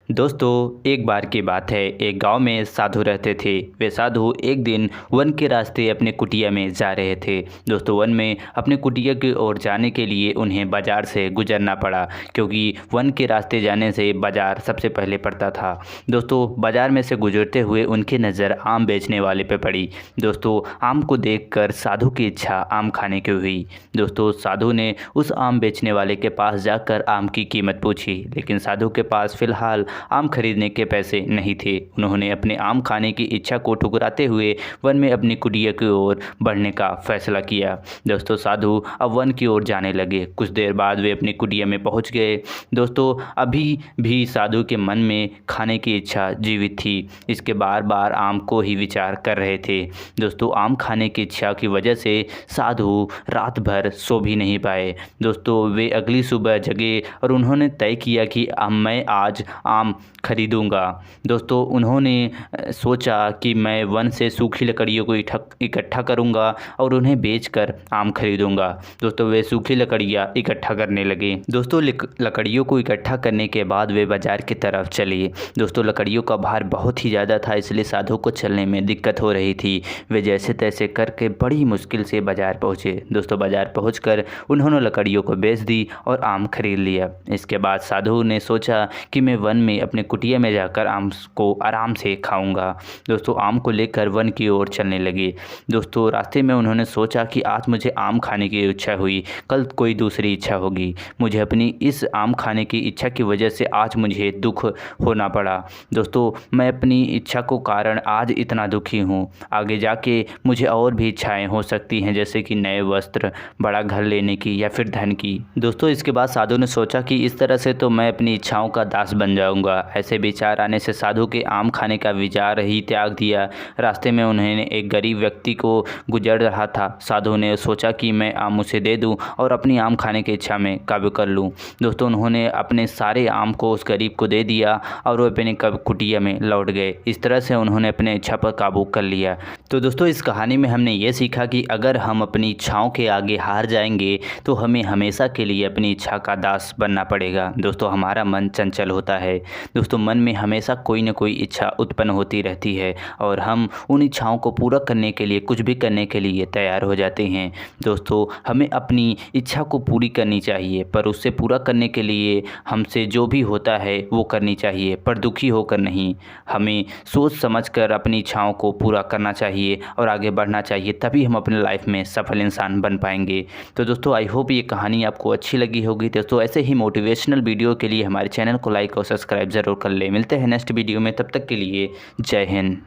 दोस्तों, एक बार की बात है। एक गांव में साधु रहते थे। वे साधु एक दिन वन के रास्ते अपने कुटिया में जा रहे थे। दोस्तों, वन में अपने कुटिया की ओर जाने के लिए उन्हें बाजार से गुजरना पड़ा, क्योंकि वन के रास्ते जाने से बाजार सबसे पहले पड़ता था। दोस्तों, बाजार में से गुजरते हुए उनकी नज़र आम बेचने वाले पे पड़ी। दोस्तों, आम को देखकर साधु की इच्छा आम खाने की हुई। दोस्तों, साधु ने उस आम बेचने वाले के पास जाकर आम की कीमत पूछी, लेकिन साधु के पास फिलहाल आम खरीदने के पैसे नहीं थे। उन्होंने अपने आम खाने की इच्छा को ठुकराते हुए वन में अपनी कुटिया की ओर बढ़ने का फैसला किया। दोस्तों, साधु अब वन की ओर जाने लगे। कुछ देर बाद वे अपनी कुटिया में पहुंच गए। दोस्तों, अभी भी साधु के मन में खाने की इच्छा जीवित थी। इसके बार बार आम को ही विचार कर रहे थे। दोस्तों, आम खाने की इच्छा की वजह से साधु रात भर सो भी नहीं पाए। दोस्तों, वे अगली सुबह जगे और उन्होंने तय किया कि अब मैं आज आम खरीदूंगा। दोस्तों, उन्होंने सोचा कि मैं वन से सूखी लकड़ियों को इकट्ठा करूंगा और उन्हें बेचकर आम खरीदूंगा। दोस्तों, वे सूखी लकड़ियां इकट्ठा करने लगे। दोस्तों, लकड़ियों को इकट्ठा करने के बाद वे बाजार की तरफ चले। दोस्तों, लकड़ियों का भार बहुत ही ज़्यादा था, इसलिए साधु को चलने में दिक्कत हो रही थी। वे जैसे तैसे करके बड़ी मुश्किल से बाजार पहुँचे। दोस्तों, बाजार पहुँचकर उन्होंने लकड़ियों को बेच दी और आम खरीद लिया। इसके बाद साधु ने सोचा कि मैं वन में अपने कुटिया में जाकर आम को आराम से खाऊंगा। दोस्तों, आम को लेकर वन की ओर चलने लगे। दोस्तों, रास्ते में उन्होंने सोचा कि आज मुझे आम खाने की इच्छा हुई, कल कोई दूसरी इच्छा होगी। मुझे अपनी इस आम खाने की इच्छा की वजह से आज मुझे दुख होना पड़ा। दोस्तों, मैं अपनी इच्छा को कारण आज इतना दुखी हूँ। आगे जाके मुझे और भी इच्छाएं हो सकती हैं, जैसे कि नए वस्त्र, बड़ा घर लेने की या फिर धन की। दोस्तों, इसके बाद साधु ने सोचा कि इस तरह से तो मैं अपनी इच्छाओं का दास बन जाऊंगा। ऐसे विचार आने से साधु के आम खाने का विचार ही त्याग दिया। रास्ते में उन्होंने एक गरीब व्यक्ति को गुजर रहा था। साधु ने सोचा कि मैं आम उसे दे दूं और अपनी आम खाने की इच्छा में काबू कर लूं। दोस्तों, उन्होंने अपने सारे आम को उस गरीब को दे दिया और वो अपनी कुटिया में लौट गए। इस तरह से उन्होंने अपने इच्छा पर काबू कर लिया। तो दोस्तों, इस कहानी में हमने ये सीखा कि अगर हम अपनी इच्छाओं के आगे हार जाएंगे तो हमें हमेशा के लिए अपनी इच्छा का दास बनना पड़ेगा। दोस्तों, हमारा मन चंचल होता है। दोस्तों, मन में हमेशा कोई ना कोई इच्छा उत्पन्न होती रहती है और हम उन इच्छाओं को पूरा करने के लिए कुछ भी करने के लिए तैयार हो जाते हैं। दोस्तों, हमें अपनी इच्छा को पूरी करनी चाहिए, पर उससे पूरा करने के लिए हमसे जो भी होता है वो करनी चाहिए, पर दुखी होकर नहीं। हमें सोच समझकर अपनी इच्छाओं को पूरा करना चाहिए और आगे बढ़ना चाहिए, तभी हम अपने लाइफ में सफल इंसान बन पाएंगे। तो दोस्तों, आई होप ये कहानी आपको अच्छी लगी होगी। दोस्तों, ऐसे ही मोटिवेशनल वीडियो के लिए हमारे चैनल को लाइक और सब्सक्राइब ज़रूर कर ले। मिलते हैं नेक्स्ट वीडियो में, तब तक के लिए जय हिंद।